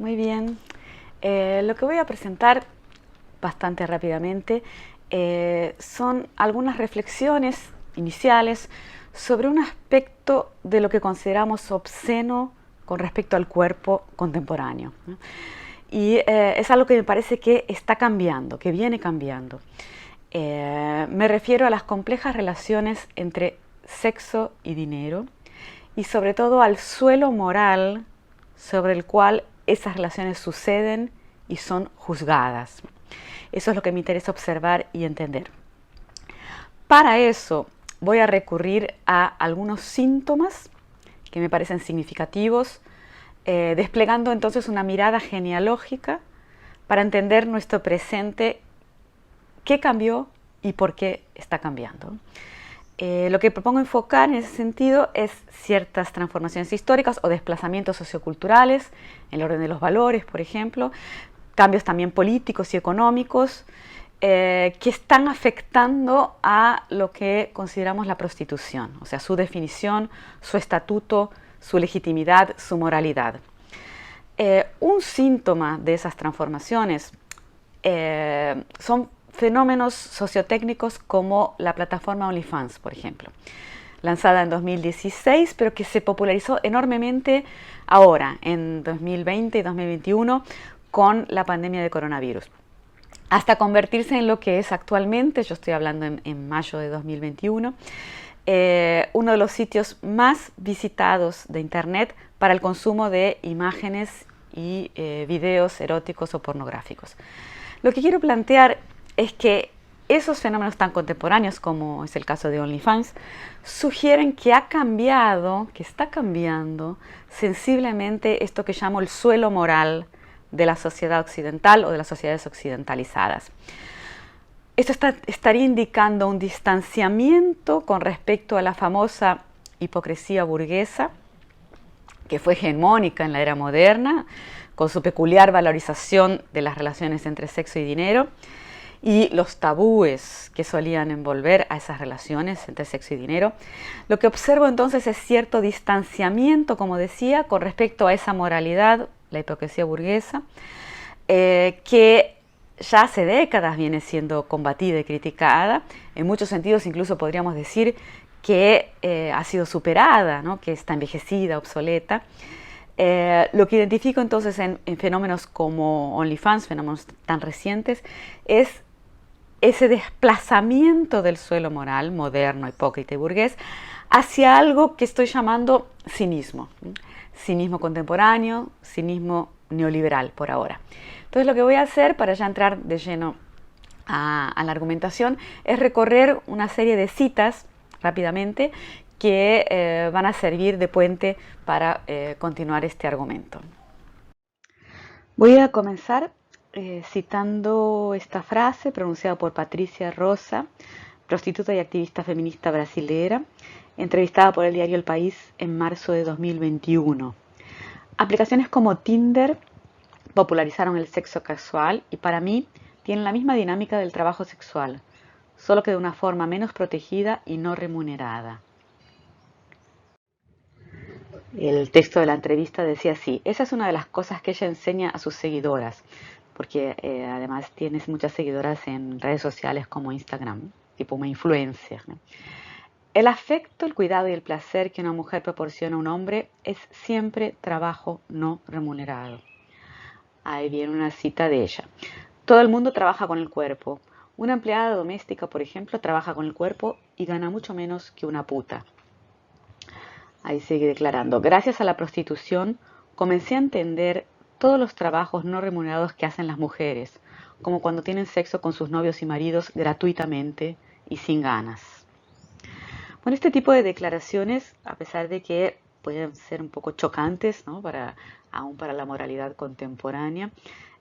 Muy bien. Lo que voy a presentar bastante rápidamente son algunas reflexiones iniciales sobre un aspecto de lo que consideramos obsceno con respecto al cuerpo contemporáneo, ¿no? Y es algo que me parece que está cambiando, que viene cambiando. Me refiero a las complejas relaciones entre sexo y dinero y sobre todo al suelo moral sobre el cual esas relaciones suceden y son juzgadas. Eso es lo que me interesa observar y entender. Para eso voy a recurrir a algunos síntomas que me parecen significativos, desplegando entonces una mirada genealógica para entender nuestro presente, qué cambió y por qué está cambiando. Lo que propongo enfocar en ese sentido es ciertas transformaciones históricas o desplazamientos socioculturales, en el orden de los valores, por ejemplo, cambios también políticos y económicos que están afectando a lo que consideramos la prostitución, o sea, su definición, su estatuto, su legitimidad, su moralidad. Un síntoma de esas transformaciones son fenómenos sociotécnicos como la plataforma OnlyFans, por ejemplo, lanzada en 2016, pero que se popularizó enormemente ahora, en 2020 y 2021, con la pandemia de coronavirus, hasta convertirse en lo que es actualmente, yo estoy hablando en mayo de 2021, uno de los sitios más visitados de Internet para el consumo de imágenes y videos eróticos o pornográficos. Lo que quiero plantear es que esos fenómenos tan contemporáneos, como es el caso de OnlyFans, sugieren que ha cambiado, que está cambiando sensiblemente esto que llamo el suelo moral de la sociedad occidental o de las sociedades occidentalizadas. Esto estaría indicando un distanciamiento con respecto a la famosa hipocresía burguesa, que fue hegemónica en la era moderna, con su peculiar valorización de las relaciones entre sexo y dinero, y los tabúes que solían envolver a esas relaciones entre sexo y dinero. Lo que observo entonces es cierto distanciamiento, como decía, con respecto a esa moralidad, la hipocresía burguesa, que ya hace décadas viene siendo combatida y criticada. En muchos sentidos incluso podríamos decir que ha sido superada, ¿no? Que está envejecida, obsoleta. Lo que identifico entonces en fenómenos como OnlyFans, fenómenos tan recientes, es ese desplazamiento del suelo moral moderno, hipócrita y burgués hacia algo que estoy llamando cinismo. Cinismo contemporáneo, cinismo neoliberal por ahora. Entonces lo que voy a hacer para ya entrar de lleno a la argumentación es recorrer una serie de citas rápidamente que van a servir de puente para continuar este argumento. Voy a comenzar citando esta frase pronunciada por Patricia Rosa, prostituta y activista feminista brasilera, entrevistada por el diario El País en marzo de 2021. Aplicaciones como Tinder popularizaron el sexo casual y para mí tienen la misma dinámica del trabajo sexual, solo que de una forma menos protegida y no remunerada. El texto de la entrevista decía así: esa es una de las cosas que ella enseña a sus seguidoras, porque además tienes muchas seguidoras en redes sociales como Instagram, tipo una influencer, ¿no? El afecto, el cuidado y el placer que una mujer proporciona a un hombre es siempre trabajo no remunerado. Ahí viene una cita de ella. Todo el mundo trabaja con el cuerpo. Una empleada doméstica, por ejemplo, trabaja con el cuerpo y gana mucho menos que una puta. Ahí sigue declarando: gracias a la prostitución comencé a entender todos los trabajos no remunerados que hacen las mujeres, como cuando tienen sexo con sus novios y maridos gratuitamente y sin ganas. Bueno, este tipo de declaraciones, a pesar de que pueden ser un poco chocantes, ¿no? Aún para la moralidad contemporánea,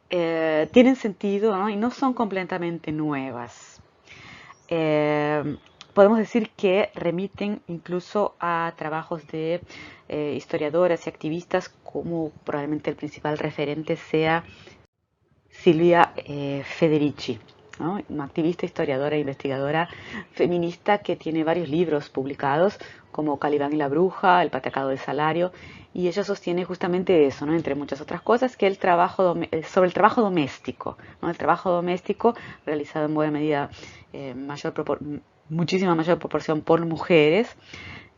tienen sentido, ¿no? Y no son completamente nuevas. Podemos decir que remiten incluso a trabajos de historiadoras y activistas, como probablemente el principal referente sea Silvia Federici, ¿no? Una activista, historiadora e investigadora feminista que tiene varios libros publicados, como Calibán y la bruja, El patacado del salario, y ella sostiene justamente eso, ¿no? Entre muchas otras cosas, que sobre el trabajo doméstico, ¿no? El trabajo doméstico realizado en buena medida, muchísima mayor proporción por mujeres,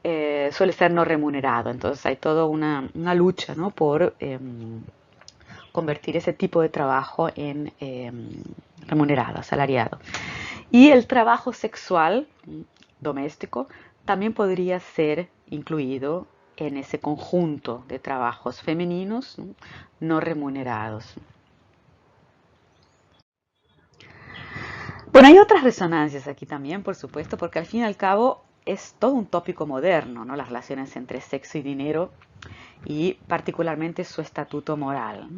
suele ser no remunerado. Entonces hay toda una lucha, ¿no? Por convertir ese tipo de trabajo en remunerado, asalariado. Y el trabajo sexual doméstico también podría ser incluido en ese conjunto de trabajos femeninos no remunerados. Bueno, hay otras resonancias aquí también, por supuesto, porque al fin y al cabo es todo un tópico moderno, ¿no? Las relaciones entre sexo y dinero y particularmente su estatuto moral.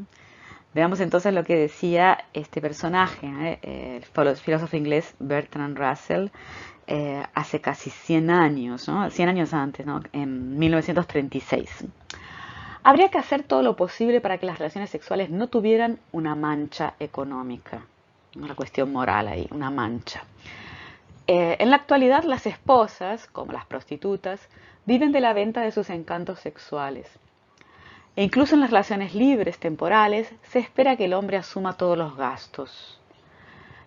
Veamos entonces lo que decía este personaje, el filósofo inglés Bertrand Russell, hace casi 100 años, ¿no? 100 años antes, ¿no? En 1936. Habría que hacer todo lo posible para que las relaciones sexuales no tuvieran una mancha económica, una cuestión moral ahí, una mancha. En la actualidad las esposas, como las prostitutas, viven de la venta de sus encantos sexuales. E incluso en las relaciones libres temporales se espera que el hombre asuma todos los gastos.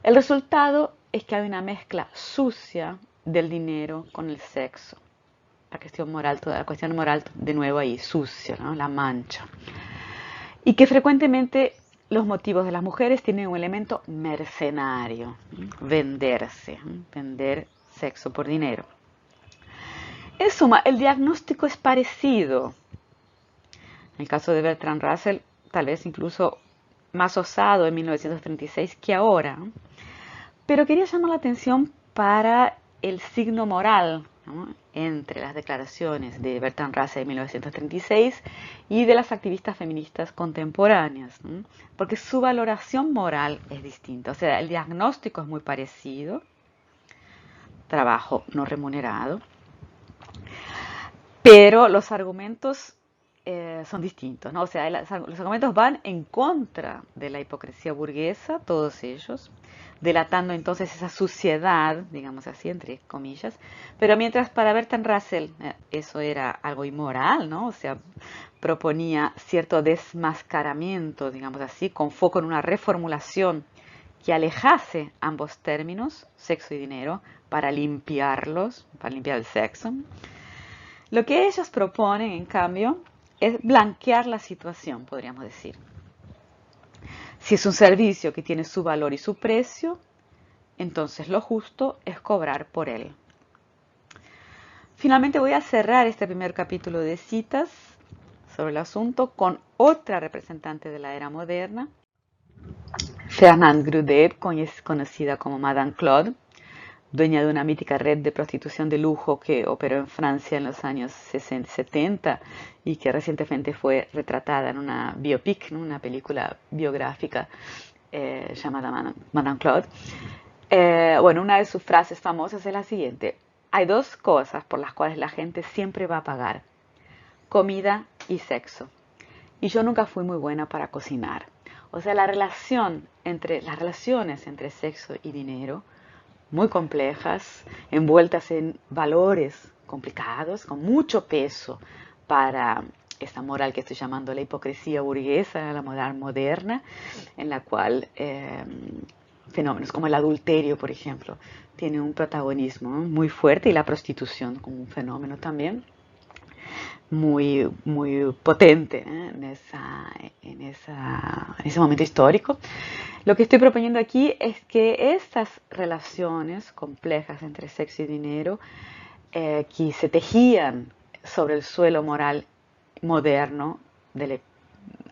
El resultado es que hay una mezcla sucia del dinero con el sexo. Toda la cuestión moral de nuevo ahí, sucia, ¿no? La mancha. Y que frecuentemente los motivos de las mujeres tienen un elemento mercenario, venderse, vender sexo por dinero. En suma, el diagnóstico es parecido. En el caso de Bertrand Russell, tal vez incluso más osado en 1936 que ahora. Pero quería llamar la atención para el signo moral, ¿no? Entre las declaraciones de Bertrand Russell en 1936 y de las activistas feministas contemporáneas, ¿no? Porque su valoración moral es distinta. O sea, el diagnóstico es muy parecido, trabajo no remunerado, pero los argumentos son distintos, ¿no? O sea, los argumentos van en contra de la hipocresía burguesa, todos ellos, delatando entonces esa suciedad, digamos así, entre comillas, pero mientras para Bertrand Russell eso era algo inmoral, ¿no? O sea, proponía cierto desmascaramiento, digamos así, con foco en una reformulación que alejase ambos términos, sexo y dinero, para limpiarlos, para limpiar el sexo. Lo que ellos proponen, en cambio, es blanquear la situación, podríamos decir. Si es un servicio que tiene su valor y su precio, entonces lo justo es cobrar por él. Finalmente voy a cerrar este primer capítulo de citas sobre el asunto con otra representante de la era moderna, Fernande Grudet, conocida como Madame Claude, dueña de una mítica red de prostitución de lujo que operó en Francia en los años 60-70 y que recientemente fue retratada en una biopic, ¿no? Una película biográfica llamada Madame Claude. Bueno, una de sus frases famosas es la siguiente: hay dos cosas por las cuales la gente siempre va a pagar: comida y sexo. Y yo nunca fui muy buena para cocinar. O sea, las relaciones entre sexo y dinero, muy complejas, envueltas en valores complicados, con mucho peso para esta moral que estoy llamando la hipocresía burguesa, la moral moderna, en la cual fenómenos como el adulterio, por ejemplo, tienen un protagonismo muy fuerte, y la prostitución como un fenómeno también muy, muy potente en ese momento histórico. Lo que estoy proponiendo aquí es que estas relaciones complejas entre sexo y dinero, que se tejían sobre el suelo moral moderno,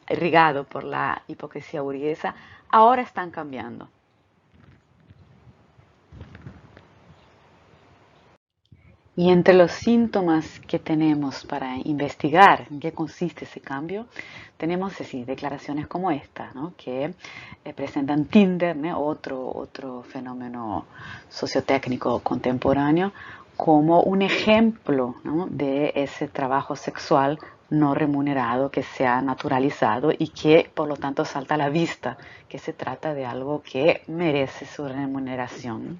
irrigado por la hipocresía burguesa, ahora están cambiando. Y entre los síntomas que tenemos para investigar en qué consiste ese cambio, tenemos declaraciones como esta, ¿no? Que presentan Tinder, ¿no? otro fenómeno sociotécnico contemporáneo, como un ejemplo, ¿no? De ese trabajo sexual no remunerado que se ha naturalizado y que por lo tanto salta a la vista que se trata de algo que merece su remuneración.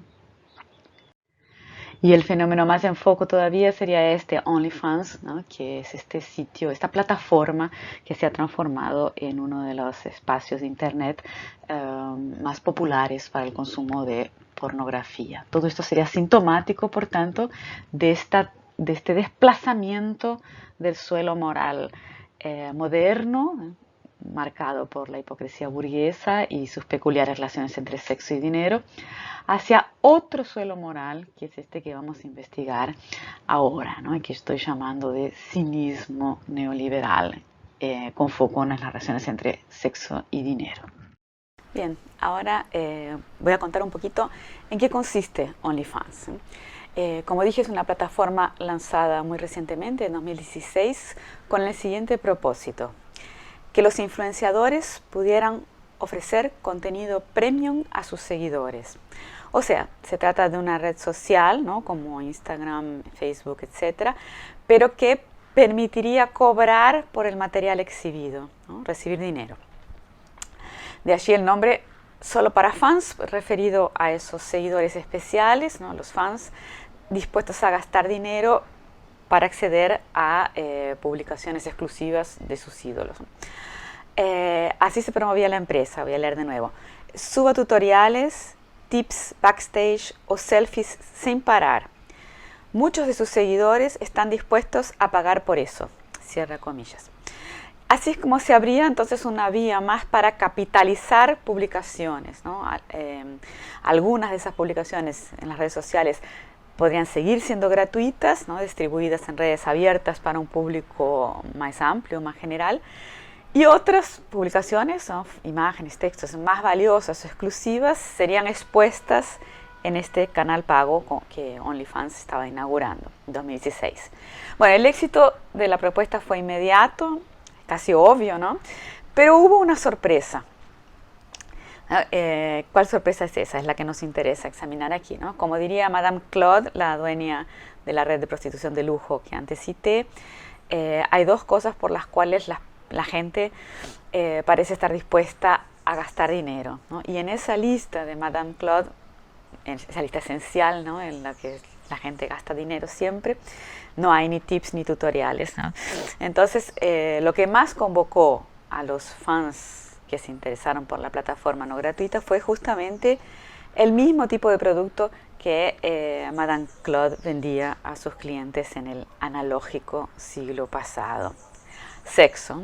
Y el fenómeno más en foco todavía sería este OnlyFans, ¿no? Que es este sitio, esta plataforma que se ha transformado en uno de los espacios de Internet más populares para el consumo de pornografía. Todo esto sería sintomático, por tanto, de este desplazamiento del suelo moral moderno, marcado por la hipocresía burguesa y sus peculiares relaciones entre sexo y dinero, hacia otro suelo moral, que es este que vamos a investigar ahora, ¿no? Y que estoy llamando de cinismo neoliberal, con foco en las relaciones entre sexo y dinero. Bien, ahora voy a contar un poquito en qué consiste OnlyFans. Como dije, es una plataforma lanzada muy recientemente, en 2016, con el siguiente propósito: que los influenciadores pudieran ofrecer contenido premium a sus seguidores. O sea, se trata de una red social, ¿no? Como Instagram, Facebook, etcétera, pero que permitiría cobrar por el material exhibido, ¿no? Recibir dinero. De allí el nombre solo para fans, referido a esos seguidores especiales, ¿no? Los fans dispuestos a gastar dinero para acceder a publicaciones exclusivas de sus ídolos. Así se promovía la empresa. Voy a leer de nuevo: suba tutoriales, tips backstage o selfies sin parar. Muchos de sus seguidores están dispuestos a pagar por eso. Cierra comillas. Así es como se abría entonces una vía más para capitalizar publicaciones, ¿no? Algunas de esas publicaciones en las redes sociales podrían seguir siendo gratuitas, ¿no? Distribuidas en redes abiertas para un público más amplio, más general. Y otras publicaciones, ¿no? Imágenes, textos más valiosas o exclusivas, serían expuestas en este canal pago que OnlyFans estaba inaugurando en 2016. Bueno, el éxito de la propuesta fue inmediato, casi obvio, ¿no? Pero hubo una sorpresa. ¿Cuál sorpresa es esa? Es la que nos interesa examinar aquí, ¿no? Como diría Madame Claude, la dueña de la red de prostitución de lujo que antes cité, hay dos cosas por las cuales la gente parece estar dispuesta a gastar dinero, ¿no? Y en esa lista de Madame Claude, en esa lista esencial, ¿no? En la que la gente gasta dinero siempre, no hay ni tips ni tutoriales, ¿no? Entonces, lo que más convocó a los fans que se interesaron por la plataforma no gratuita fue justamente el mismo tipo de producto que Madame Claude vendía a sus clientes en el analógico siglo pasado: sexo.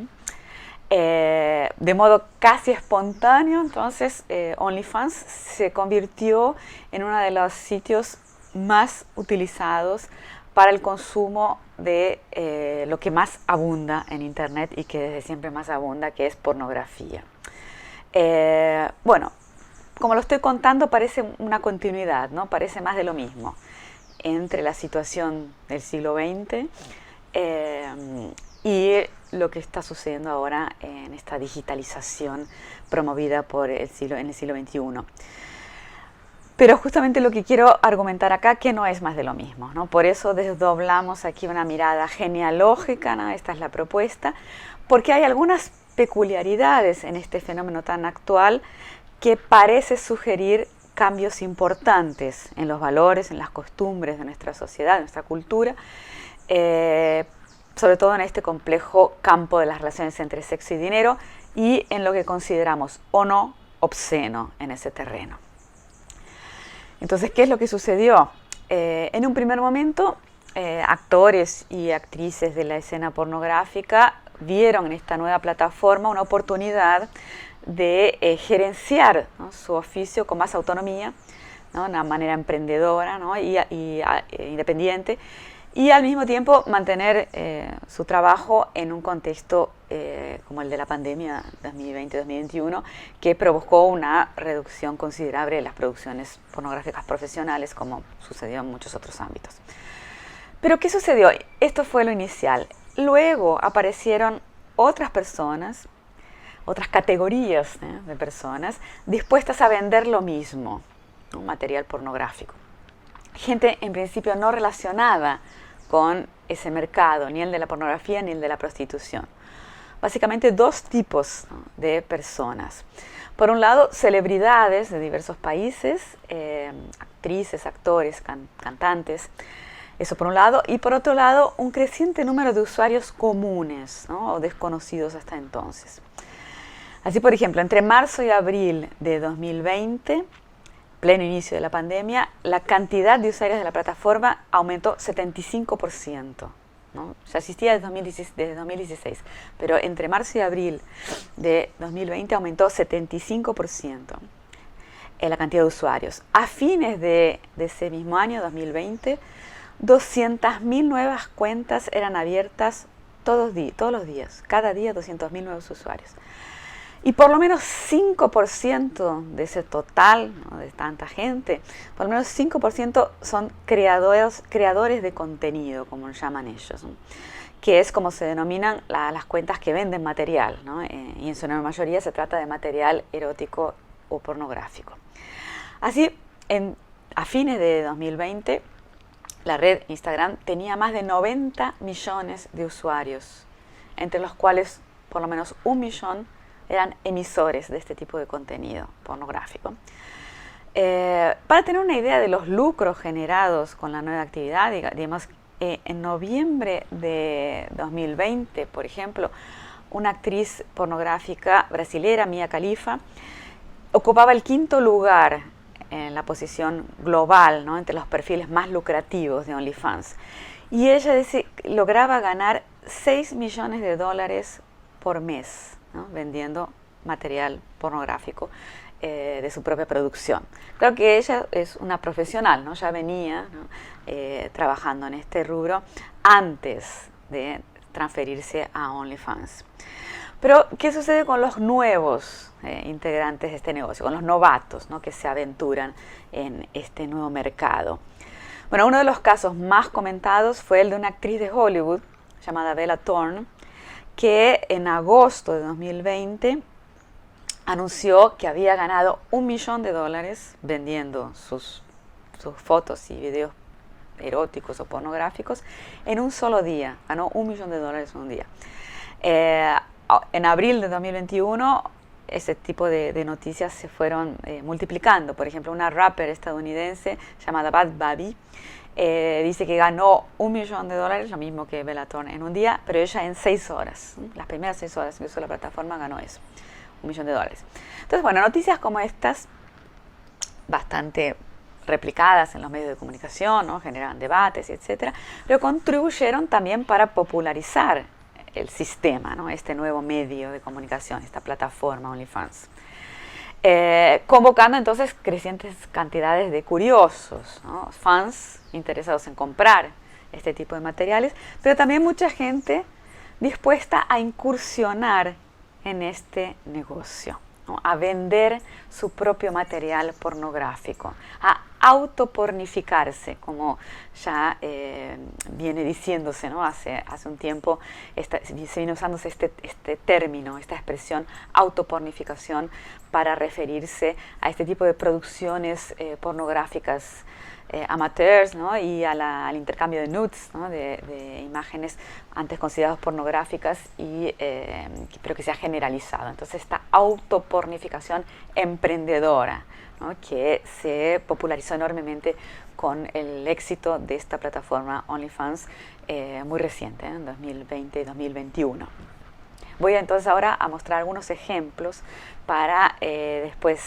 De modo casi espontáneo, entonces OnlyFans se convirtió en uno de los sitios más utilizados para el consumo de lo que más abunda en Internet y que desde siempre más abunda, que es pornografía. Bueno, como lo estoy contando, parece una continuidad, ¿no? Parece más de lo mismo entre la situación del siglo XX y lo que está sucediendo ahora en esta digitalización promovida en el siglo XXI. Pero justamente lo que quiero argumentar acá, que no es más de lo mismo, ¿no? Por eso desdoblamos aquí una mirada genealógica, ¿no? Esta es la propuesta, porque hay algunas peculiaridades en este fenómeno tan actual que parece sugerir cambios importantes en los valores, en las costumbres de nuestra sociedad, de nuestra cultura, sobre todo en este complejo campo de las relaciones entre sexo y dinero y en lo que consideramos o no obsceno en ese terreno. Entonces, ¿qué es lo que sucedió? En un primer momento, actores y actrices de la escena pornográfica vieron en esta nueva plataforma una oportunidad de gerenciar, ¿no? su oficio con más autonomía, ¿no? Una manera emprendedora, ¿no? y independiente, y al mismo tiempo mantener su trabajo en un contexto como el de la pandemia 2020-2021, que provocó una reducción considerable de las producciones pornográficas profesionales, como sucedió en muchos otros ámbitos. Pero ¿qué sucedió? Esto fue lo inicial. Luego aparecieron otras personas, otras categorías de personas dispuestas a vender lo mismo, ¿no? Material pornográfico. Gente en principio no relacionada con ese mercado, ni el de la pornografía ni el de la prostitución. Básicamente dos tipos, ¿no? de personas. Por un lado, celebridades de diversos países, actrices, actores, cantantes. Eso por un lado. Y por otro lado, un creciente número de usuarios comunes, ¿no? O desconocidos hasta entonces. Así, por ejemplo, entre marzo y abril de 2020, pleno inicio de la pandemia, la cantidad de usuarios de la plataforma aumentó 75%. ¿No? Ya existía desde 2016, pero entre marzo y abril de 2020 aumentó 75% la cantidad de usuarios. A fines de ese mismo año, 2020, 200.000 nuevas cuentas eran abiertas todos los días, cada día 200.000 nuevos usuarios. Y por lo menos 5% de ese total, ¿no? De tanta gente, por lo menos 5% son creadores de contenido, como lo llaman ellos, ¿no? Que es como se denominan las cuentas que venden material, ¿no? Y en su mayoría se trata de material erótico o pornográfico. Así, a fines de 2020, la red Instagram tenía más de 90 millones de usuarios, entre los cuales por lo menos 1 millón eran emisores de este tipo de contenido pornográfico. Para tener una idea de los lucros generados con la nueva actividad, digamos, en noviembre de 2020, por ejemplo, una actriz pornográfica brasilera, Mia Khalifa, ocupaba el 5º lugar en la posición global, ¿no? Entre los perfiles más lucrativos de OnlyFans. Y ella lograba ganar $6 millones por mes, ¿no? Vendiendo material pornográfico de su propia producción. Claro que ella es una profesional, ¿no? Ya venía, ¿no? Trabajando en este rubro antes de transferirse a OnlyFans. Pero, ¿qué sucede con los nuevos integrantes de este negocio, con los novatos, ¿no? Que se aventuran en este nuevo mercado? Bueno, uno de los casos más comentados fue el de una actriz de Hollywood llamada Bella Thorne, que en agosto de 2020 anunció que había ganado $1 millón vendiendo sus fotos y videos eróticos o pornográficos en un solo día. Ganó $1 millón en un día. En abril de 2021, ese tipo de noticias se fueron multiplicando. Por ejemplo, una rapper estadounidense llamada Bad Baby dice que ganó $1 millón, lo mismo que Bella Thorne en un día, pero ella en 6 horas. Las primeras 6 horas que usó la plataforma ganó eso, $1 millón. Entonces, bueno, noticias como estas, bastante replicadas en los medios de comunicación, ¿no? Generan debates, etcétera, pero contribuyeron también para popularizar el sistema, ¿no? Este nuevo medio de comunicación, esta plataforma OnlyFans. Convocando entonces crecientes cantidades de curiosos, ¿no? Fans interesados en comprar este tipo de materiales, pero también mucha gente dispuesta a incursionar en este negocio, ¿no? A vender su propio material pornográfico, a autopornificarse, como ya viene diciéndose, ¿no? Hace un tiempo se viene usándose este término, esta expresión autopornificación, para referirse a este tipo de producciones pornográficas amateurs, ¿no? Y al intercambio de nudes, ¿no? de imágenes antes consideradas pornográficas, pero que se ha generalizado. Entonces, esta autopornificación emprendedora, ¿no? Que se popularizó enormemente con el éxito de esta plataforma OnlyFans muy reciente, en 2020 y 2021. Voy entonces ahora a mostrar algunos ejemplos para después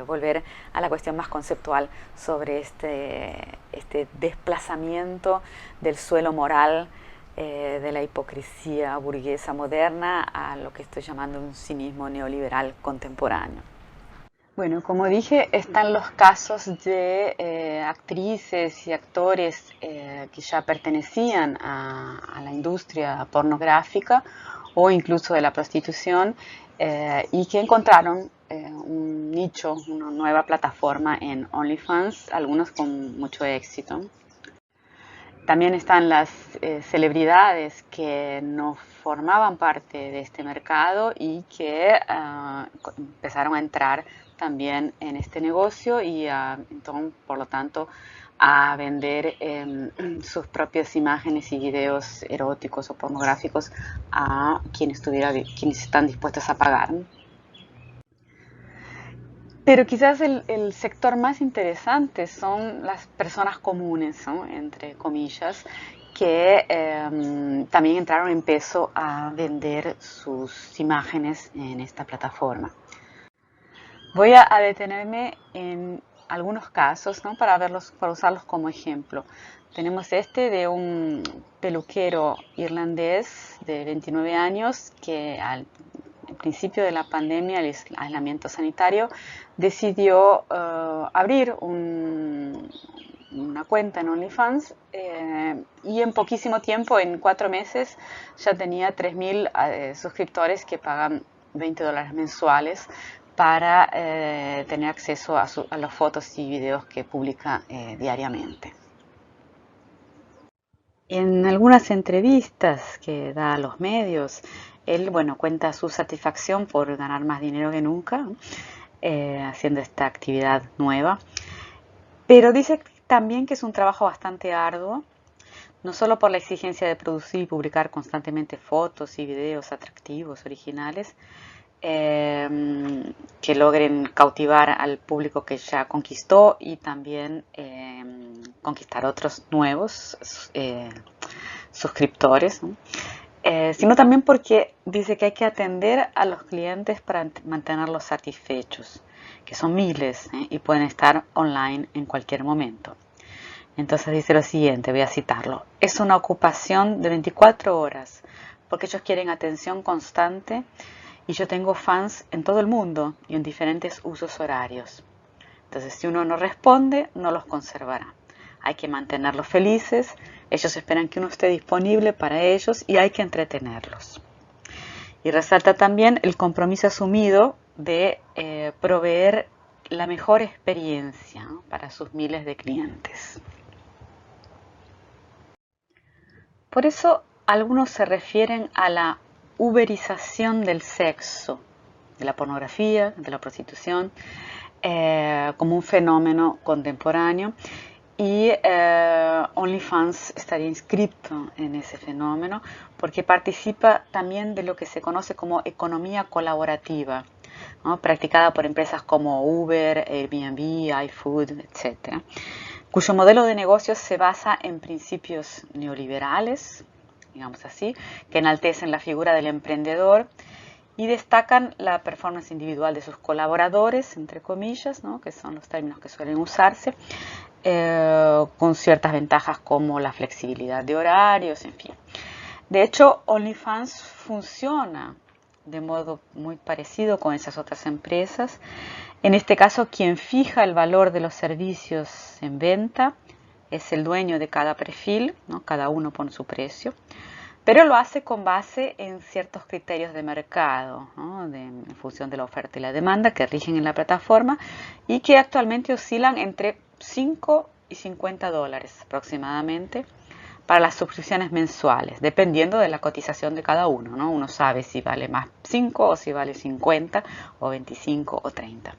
volver a la cuestión más conceptual sobre este desplazamiento del suelo moral de la hipocresía burguesa moderna a lo que estoy llamando un cinismo neoliberal contemporáneo. Bueno, como dije, están los casos de actrices y actores que ya pertenecían a la industria pornográfica o incluso de la prostitución y que encontraron un nicho, una nueva plataforma en OnlyFans, algunos con mucho éxito. También están las celebridades que no formaban parte de este mercado y que empezaron a entrar también en este negocio y entonces, por lo tanto, a vender sus propias imágenes y videos eróticos o pornográficos a quienes están dispuestos a pagar. Pero quizás el sector más interesante son las personas comunes, ¿no? Entre comillas, que también entraron en peso a vender sus imágenes en esta plataforma. Voy a detenerme en algunos casos, ¿no? Para verlos, para usarlos como ejemplo. Tenemos este de un peluquero irlandés de 29 años que al principio de la pandemia, el aislamiento sanitario, decidió abrir una cuenta en OnlyFans y en poquísimo tiempo, en 4 meses, ya tenía 3.000 suscriptores que pagan $20 mensuales para tener acceso a las fotos y videos que publica diariamente. En algunas entrevistas que da a los medios, él, bueno, cuenta su satisfacción por ganar más dinero que nunca, haciendo esta actividad nueva, pero dice también que es un trabajo bastante arduo, no solo por la exigencia de producir y publicar constantemente fotos y videos atractivos, originales, que logren cautivar al público que ya conquistó y también conquistar otros nuevos suscriptores, ¿no? Sino también porque dice que hay que atender a los clientes para mantenerlos satisfechos, que son miles, y pueden estar online en cualquier momento. Entonces dice lo siguiente, voy a citarlo: es una ocupación de 24 horas, porque ellos quieren atención constante y yo tengo fans en todo el mundo y en diferentes usos horarios. Entonces, si uno no responde, no los conservará. Hay que mantenerlos felices, ellos esperan que uno esté disponible para ellos y hay que entretenerlos. Y resalta también el compromiso asumido de proveer la mejor experiencia, ¿no?, para sus miles de clientes. Por eso algunos se refieren a la uberización del sexo, de la pornografía, de la prostitución, como un fenómeno contemporáneo, y OnlyFans estaría inscrito en ese fenómeno porque participa también de lo que se conoce como economía colaborativa, ¿no?, practicada por empresas como Uber, Airbnb, iFood, etc., cuyo modelo de negocios se basa en principios neoliberales, digamos así, que enaltecen la figura del emprendedor y destacan la performance individual de sus colaboradores, entre comillas, ¿no?, que son los términos que suelen usarse, con ciertas ventajas como la flexibilidad de horarios, en fin. De hecho, OnlyFans funciona de modo muy parecido con esas otras empresas. En este caso, quien fija el valor de los servicios en venta es el dueño de cada perfil, ¿no?, cada uno pone su precio, pero lo hace con base en ciertos criterios de mercado, ¿no?, en función de la oferta y la demanda que rigen en la plataforma y que actualmente oscilan entre 5 y $50 aproximadamente para las suscripciones mensuales, dependiendo de la cotización de cada uno, ¿no? Uno sabe si vale más 5 o si vale 50 o 25 o 30.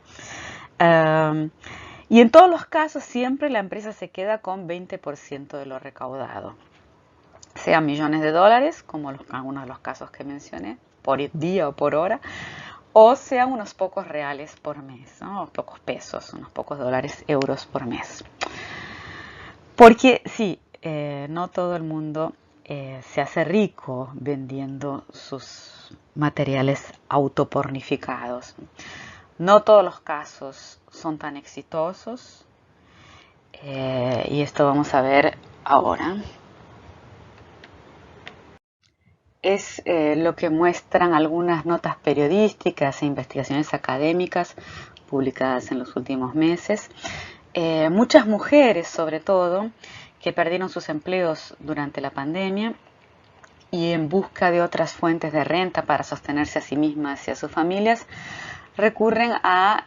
Y en todos los casos siempre la empresa se queda con 20% de lo recaudado, sean millones de dólares, como algunos de los casos que mencioné, por día o por hora, o sean unos pocos reales por mes, ¿no?, o pocos pesos, unos pocos dólares, euros por mes. Porque sí, no todo el mundo se hace rico vendiendo sus materiales autopornificados. No todos los casos son tan exitosos, y esto vamos a ver ahora. Es lo que muestran algunas notas periodísticas e investigaciones académicas publicadas en los últimos meses. Muchas mujeres, sobre todo, que perdieron sus empleos durante la pandemia y en busca de otras fuentes de renta para sostenerse a sí mismas y a sus familias, recurren a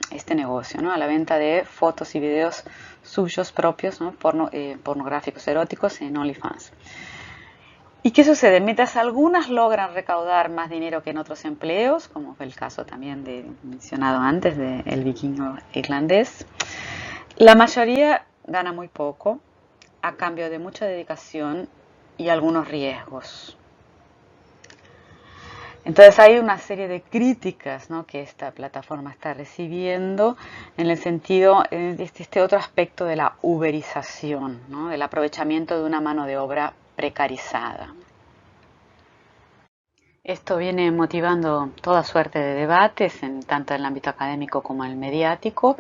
este negocio, ¿no?, a la venta de fotos y videos suyos propios, ¿no?, pornográficos, eróticos en OnlyFans. ¿Y qué sucede? Mientras algunas logran recaudar más dinero que en otros empleos, como fue el caso también mencionado antes del vikingo irlandés, la mayoría gana muy poco a cambio de mucha dedicación y algunos riesgos. Entonces hay una serie de críticas, ¿no?, que esta plataforma está recibiendo en el sentido de este otro aspecto de la uberización, ¿no?, del aprovechamiento de una mano de obra precarizada. Esto viene motivando toda suerte de debates, tanto en el ámbito académico como en el mediático,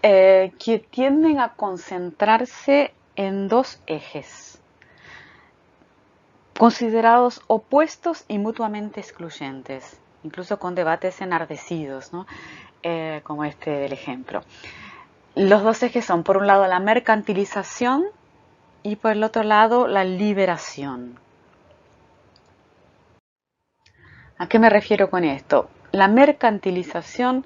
que tienden a concentrarse en dos ejes, considerados opuestos y mutuamente excluyentes, incluso con debates enardecidos, ¿no?, como este del ejemplo. Los dos ejes son, por un lado, la mercantilización y por el otro lado, la liberación. ¿A qué me refiero con esto? La mercantilización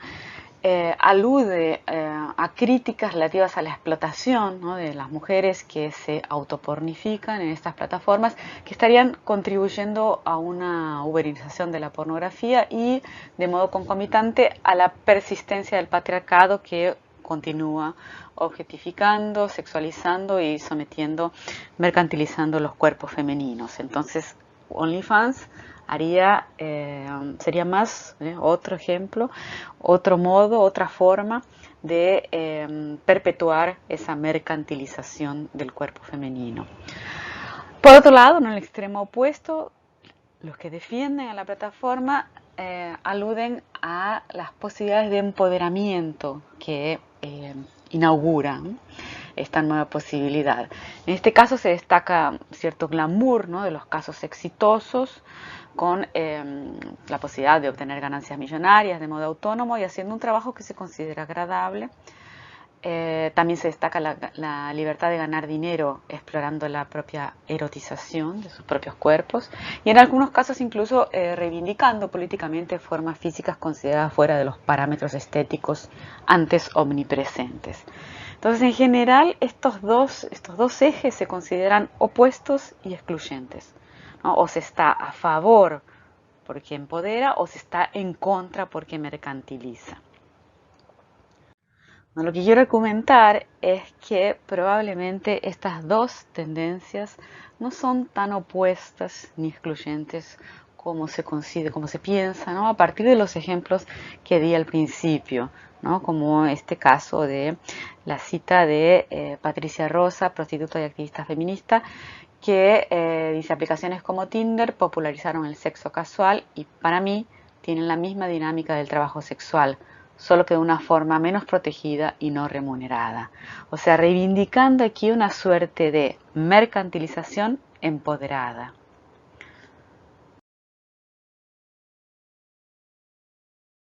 alude a críticas relativas a la explotación, ¿no?, de las mujeres que se autopornifican en estas plataformas, que estarían contribuyendo a una uberización de la pornografía y, de modo concomitante, a la persistencia del patriarcado que continúa objetificando, sexualizando y sometiendo, mercantilizando los cuerpos femeninos. Entonces, OnlyFans sería más otro ejemplo, otro modo, otra forma de perpetuar esa mercantilización del cuerpo femenino. Por otro lado, en el extremo opuesto, los que defienden a la plataforma aluden a las posibilidades de empoderamiento que inaugura esta nueva posibilidad. En este caso se destaca cierto glamour, ¿no?, de los casos exitosos, con la posibilidad de obtener ganancias millonarias de modo autónomo y haciendo un trabajo que se considera agradable. También se destaca la libertad de ganar dinero explorando la propia erotización de sus propios cuerpos y en algunos casos incluso reivindicando políticamente formas físicas consideradas fuera de los parámetros estéticos antes omnipresentes. Entonces, en general, estos dos ejes se consideran opuestos y excluyentes, ¿no? O se está a favor porque empodera o se está en contra porque mercantiliza. Lo que quiero comentar es que probablemente estas dos tendencias no son tan opuestas ni excluyentes como se piensa, ¿no?, a partir de los ejemplos que di al principio, ¿no?, como este caso de la cita de Patricia Rosa, prostituta y activista feminista, que dice: aplicaciones como Tinder popularizaron el sexo casual y para mí tienen la misma dinámica del trabajo sexual, solo que de una forma menos protegida y no remunerada. O sea, reivindicando aquí una suerte de mercantilización empoderada.